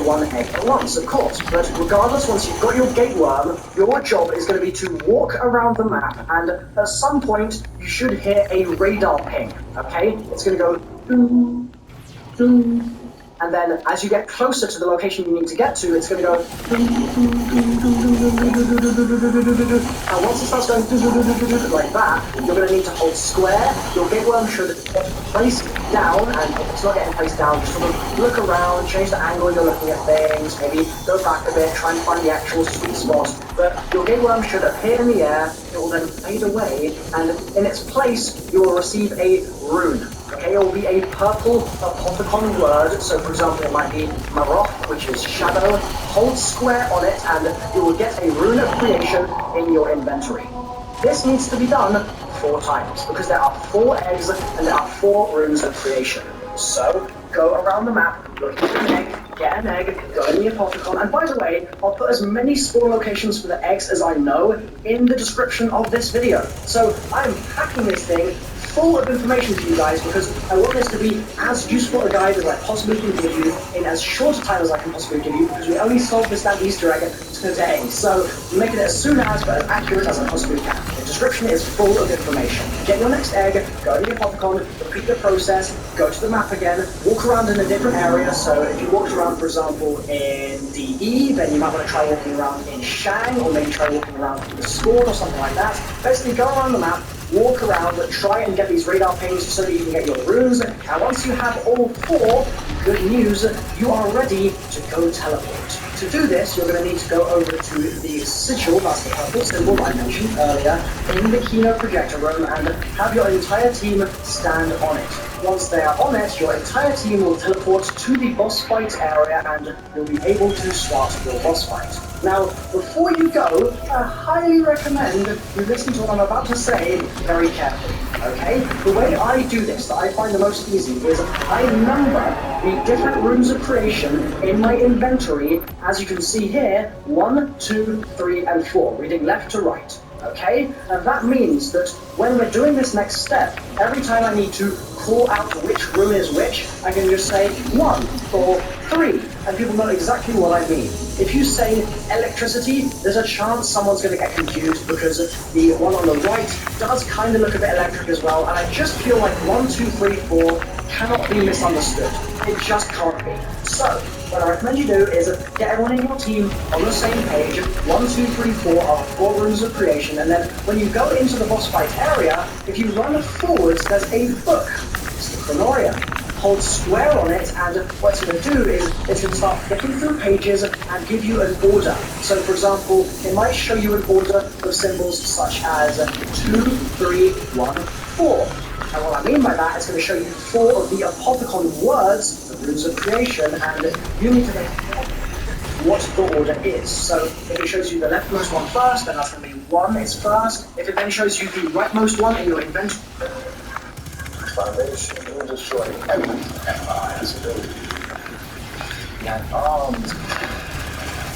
one egg at once, of course. But regardless, once you've got your gate worm, your job is going to be to walk around the map, and at some point, you should hear a radar ping, okay? It's going to go doo, doo. And then as you get closer to the location you need to get to, it's going to go and once it starts going like that, you're going to need to hold square. Your gate worm should get placed down, and if it's not getting placed down, just sort of look around, change the angle you're looking at things, maybe go back a bit, try and find the actual sweet spot. But your gate worm should appear in the air, it will then fade away, and in its place, you will receive a rune. Okay, it will be a purple apothicon word, so for example it might be Maroth, which is shadow. Hold square on it and you will get a rune of creation in your inventory. This needs to be done 4 times, because there are 4 eggs and there are 4 runes of creation. So, go around the map, look for an egg, get an egg, go in the apothicon, and by the way, I'll put as many spawn locations for the eggs as I know in the description of this video. So, I'm packing this thing full of information for you guys because I want this to be as useful a guide as I possibly can give you in as short a time as I can possibly give you, because we only solved this damn Easter egg today. So I'm making it as soon as, but as accurate as I possibly can. The description is full of information. Get your next egg, go to the apothicon, repeat the process, go to the map again, walk around in a different area. So if you walked around, for example, in DE, then you might want to try walking around in Shang, or maybe try walking around in the Scorn or something like that. Basically, go around the map, walk around, try and get these radar pings so that you can get your runes, and once you have all 4, good news, you are ready to go teleport. To do this, you're going to need to go over to the sigil, that's the purple symbol I mentioned earlier, in the Kino projector room, and have your entire team stand on it. Once they are on it, your entire team will teleport to the boss fight area, and you'll be able to start your boss fight. Now, before you go, I highly recommend you listen to what I'm about to say very carefully, okay? The way I do this, that I find the most easy, is I number the different runes of creation in my inventory, as you can see here, 1, 2, 3, and 4, reading left to right. Okay? And that means that when we're doing this next step, every time I need to call out which rune is which, I can just say 1 or 3, and people know exactly what I mean. If you say electricity, there's a chance someone's going to get confused because the one on the right does kind of look a bit electric as well, and I just feel like 1, 2, 3, 4 cannot be misunderstood. It just can't be. So, what I recommend you do is get everyone in your team on the same page. 1, 2, 3, 4 are 4 runes of creation, and then when you go into the boss fight area, if you run forwards, there's a book. It's the Chronoria. Hold square on it, and what it's going to do is it's going to start flicking through pages and give you an order. So, for example, it might show you an order of symbols such as 2, 3, 1, 4. And what I mean by that, it's going to show you 4 of the apothicon words, the runes of creation, and you need to know what the order is. So if it shows you the leftmost one first, then that's going to be 1 is first. If it then shows you the rightmost one in your inventory, Foundation will destroy every empire has built. And armed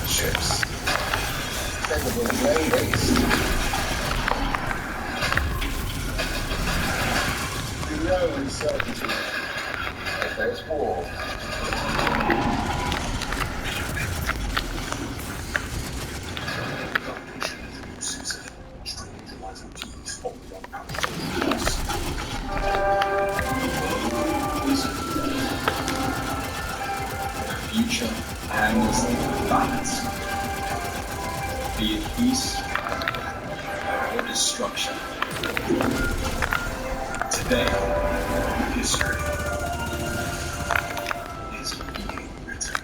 ships. Capable of laying waste. We know with certainty that there's war. Future and balance. Be it peace or destruction. Today, history is being written.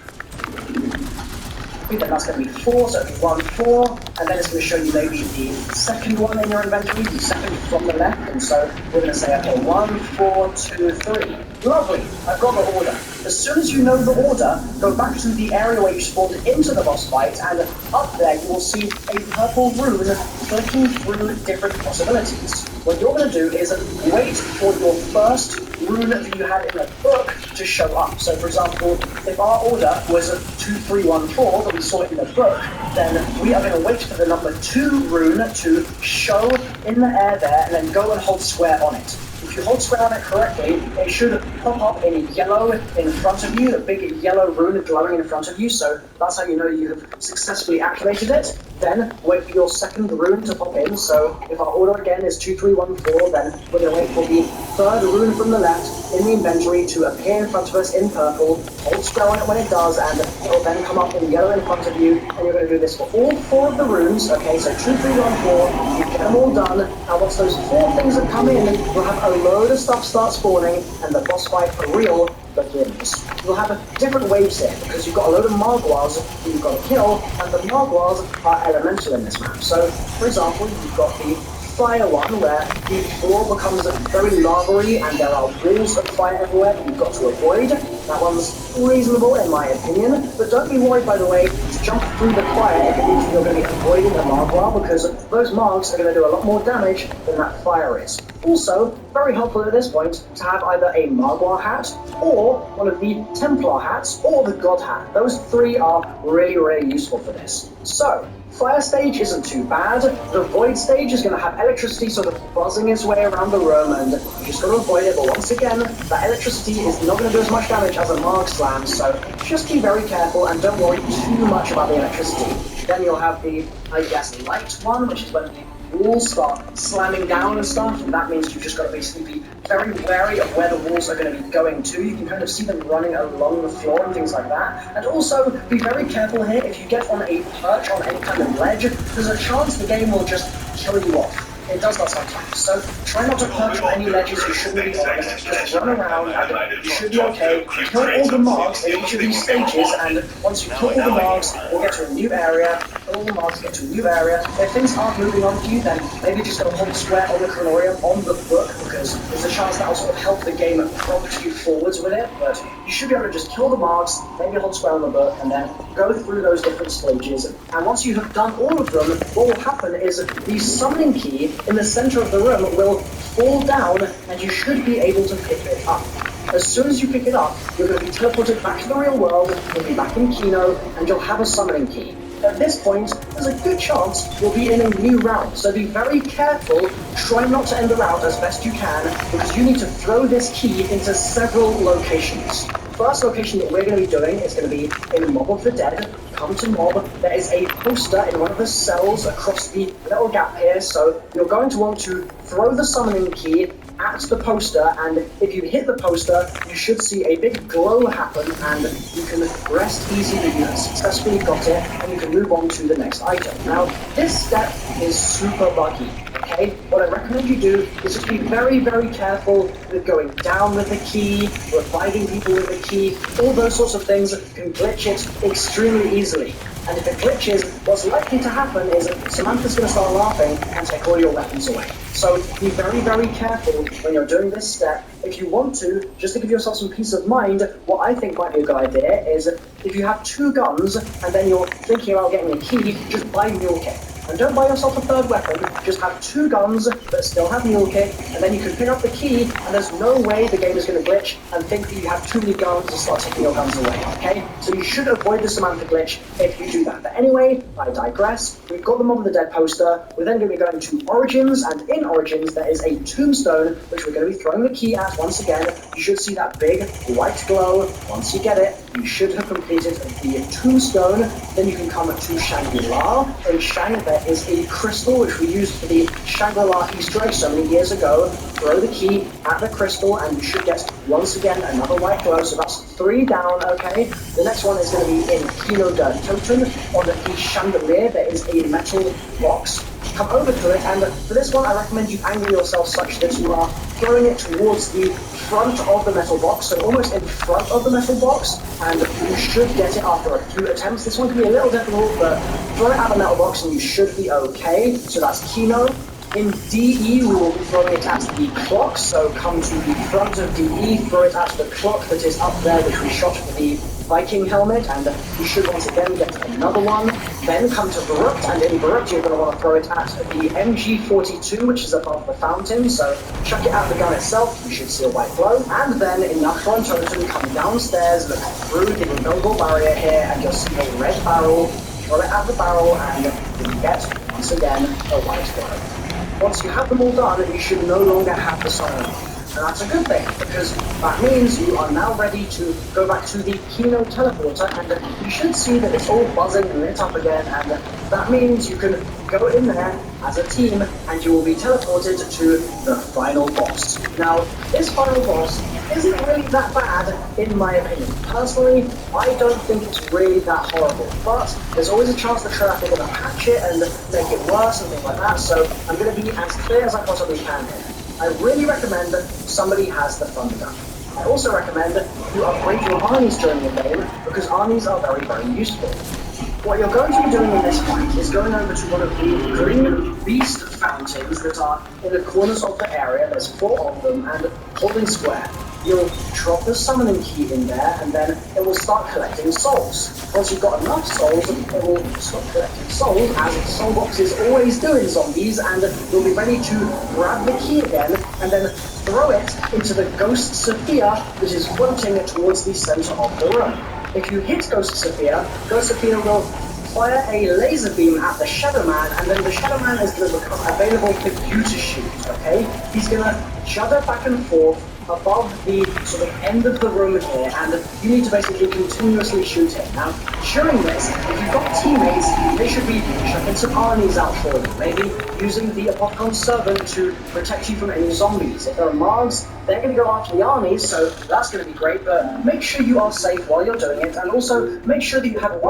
then that's going to be 4, so it'll be 1, 4, and then it's going to show you maybe the second one in your inventory, the second from the left, and so we're going to say, okay, 1, 4, 2, 3. Lovely, I've got the order. As soon as you know the order, go back to the area where you spawned into the boss fight, and up there you will see a purple rune flicking through different possibilities. What you're going to do is wait for your first rune that you had in the book to show up. So for example, if our order was 2, 3, 1, 4, but we saw it in the book, then we are going to wait for the number 2 rune to show in the air there, and then go and hold square on it. If if you hold square on it correctly, it should pop up in yellow in front of you, the big yellow rune glowing in front of you, so that's how you know you have successfully activated it. Then wait for your second rune to pop in, so if our order again is 2, 3, 1, 4, then we're going to wait for the third rune from the left in the inventory to appear in front of us in purple, hold square on it when it does, and it'll then come up in yellow in front of you, and you're going to do this for all 4 of the runes, okay, so 2, 3, 1, 4, you get them all done, and once those 4 things have come in, you'll have a load of stuff start spawning, and the boss fight for real begins. You'll have different waves here, because you've got a load of Margwars that you've got to kill, and the Margwars are elemental in this map. So, for example, you've got the fire one, where the floor becomes very lava-y and there are walls of fire everywhere that you've got to avoid. That one's reasonable in my opinion, but don't be worried, by the way, to jump through the fire if it means you're going to be avoiding the Margwar, because those Margs are going to do a lot more damage than that fire is. Also, very helpful at this point to have either a Margwar hat, or one of the Templar hats, or the God hat. Those 3 are really, really useful for this. So, fire stage isn't too bad. The void stage is going to have electricity sort of buzzing its way around the room, and you just got to avoid it. But once again, that electricity is not going to do as much damage as a Marg slam, so just be very careful and don't worry too much about the electricity. Then you'll have the, I guess, light one, which is when the walls start slamming down and stuff, and that means you've just got to basically be very wary of where the walls are going to be going to. You can kind of see them running along the floor and things like that. And also, be very careful here. If you get on a perch on any kind of ledge, there's a chance the game will just kill you off. It does that sometimes. So try not to perch on any ledges you shouldn't be on. Just run around and you should be okay. Kill all the Margs in each of these stages, and once you kill all the Margs, we'll get to a new area. All the Margs get to a new area. If things aren't moving on for you, then maybe just go hold square on the Chronorium on the book, because there's a chance that'll sort of help the game prompt you forwards with it. But you should be able to just kill the Margs, maybe hold square on the book, and then go through those different stages. And once you have done all of them, what will happen is the summoning key in the center of the room will fall down, and you should be able to pick it up. As soon as you pick it up, you're going to be teleported back to the real world, you'll be back in Kino, and you'll have a summoning key. At this point, there's a good chance you'll be in a new round, so be very careful, try not to end the round as best you can, because you need to throw this key into several locations. First location that we're going to be doing is going to be in Mob of the Dead. Come to Mob. There is a poster in one of the cells across the little gap here, so you're going to want to throw the summoning key at the poster, and if you hit the poster, you should see a big glow happen, and you can rest easy that you have successfully got it, and you can move on to the next item. Now, this step is super buggy. Okay, what I recommend you do is just be very, very careful with going down with the key, reviving people with the key. All those sorts of things can glitch it extremely easily. And if it glitches, what's likely to happen is Samantha's going to start laughing and take all your weapons away. So be very, very careful when you're doing this step. If you want to, just to give yourself some peace of mind, what I think might be a good idea is if you have 2 guns and then you're thinking about getting a key, just buy Mule Kit. And don't buy yourself a 3rd weapon, just have 2 guns that still have Mule Kit, and then you can pick up the key, and there's no way the game is going to glitch and think that you have too many guns and start taking your guns away, okay? So you should avoid the Samantha glitch if you do that. But anyway, I digress. We've got the Mob of the Dead poster. We're then going to be going to Origins, and in Origins there is a tombstone, which we're going to be throwing the key at once again. You should see that big white glow. Once you get it, you should have completed the tombstone. Then you can come to Shangri-La. In Shang, there is a crystal which we used for the Shangri-La Easter egg so many years ago. Throw the key at the crystal and you should get, once again, another white glow. So that's 3 down, okay? The next one is going to be in Kino der Toten. On the chandelier, there is a metal box. Come over to it, and for this one I recommend you angle yourself such that you are throwing it towards the front of the metal box, so almost in front of the metal box, and you should get it after a few attempts. This one can be a little difficult, but throw it at the metal box and you should be okay. So that's Kino. In DE, we will be throwing it at the clock, so come to the front of DE, throw it at the clock that is up there, which we shot for the Viking helmet, and you should once again get another one. Then come to Baruch, and in Baruch you're going to want to throw it at the MG42, which is above the fountain, so chuck it at the gun itself, you should see a white glow. And then in Nachron Totem, come downstairs, look through the invisible barrier here, and you'll see a red barrel. Throw it at the barrel, and you get, once again, a white glow. Once you have them all done, you should no longer have the summon. And that's a good thing, because that means you are now ready to go back to the Kino teleporter, and you should see that it's all buzzing and lit up again, and that means you can go in there as a team, and you will be teleported to the final boss. Now, this final boss isn't really that bad, in my opinion. Personally, I don't think it's really that horrible, but there's always a chance the trailer are going to patch it and make it worse and things like that, so I'm going to be as clear as I possibly can here. I really recommend that somebody has the thunder gun. I also recommend that you upgrade your armies during the game, because armies are very, very useful. What you're going to be doing in this fight is going over to one of the green beast fountains that are in the corners of the area. There's 4 of them, and holding square. You'll drop the summoning key in there, and then it will start collecting souls. Once you've got enough souls, it will stop collecting souls, as soul boxes always do in zombies, and you'll be ready to grab the key again, and then throw it into the Ghost Sophia that is floating towards the center of the room. If you hit Ghost Sophia will fire a laser beam at the Shadow Man, and then the Shadow Man is going to become available for you to shoot, okay? He's going to shudder back and forth above the sort of end of the room here, and you need to basically continuously shoot him. Now, during this, if you've got teammates, they should be chucking some armies out for you, maybe using the Apothicon Servant to protect you from any zombies. If there are Margs, they're going to go after the armies, so that's going to be great, but make sure you are safe while you're doing it, and also make sure that you have